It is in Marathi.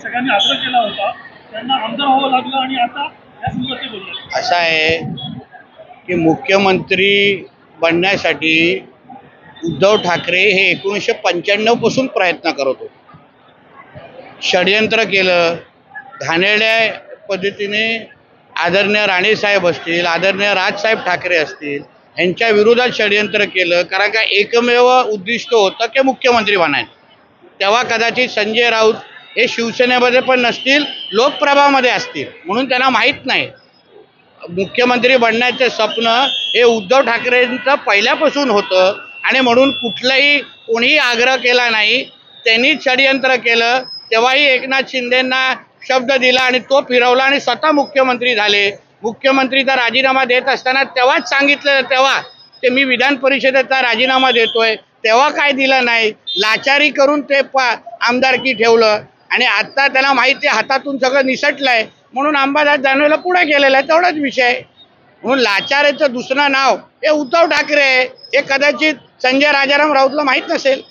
सगळ्यांनी आग्रह केला होता, त्यांना आमदार व्हावं लागलं आणि आता या संदर्भात ते बोलले. असं आहे की मुख्यमंत्री बनण्यासाठी उद्धव ठाकरे हे 1995 पासून प्रयत्न करत होते. षडयंत्र केलं, घाणेरड्या पद्धतीने आदरणीय राणेसाहेब असतील, आदरणीय राजसाहेब ठाकरे असतील, यांच्या विरोधात षडयंत्र केलं. कारण का एकमेव उद्दिष्ट होतं की मुख्यमंत्री बनायचं. तेव्हा कदाचित संजय राऊत हे शिवसेनेमध्ये पण नसतील, लोकप्रभामध्ये असतील, म्हणून त्यांना माहीत नाही. मुख्यमंत्री बनण्याचे स्वप्न हे उद्धव ठाकरेंचं पहिल्यापासून होतं आणि म्हणून कुठलाही कोणीही आग्रह केला नाही. त्यांनीच षडयंत्र केलं. तेव्हाही एकनाथ शिंदेंना शब्द दिला आणि तो फिरवला आणि स्वतः मुख्यमंत्री झाले. मुख्यमंत्रीचा राजीनामा देत असताना तेव्हाच सांगितलं, तेव्हा ते मी विधान परिषदेचा राजीनामा देतोय, तेव्हा काय दिलं नाही. लाचारी करून ते आमदारकी ठेवलं आणि आता त्याला माहिती आहे हातातून सगळं निसटलंय, म्हणून अंबादास दानवेला पुढे गेलेला आहे. तेवढाच विषय. म्हणून लाचारेचं दुसरं नाव हे उद्धव ठाकरे आहे. हे कदाचित संजय राजाराम राऊतला माहीत नसेल.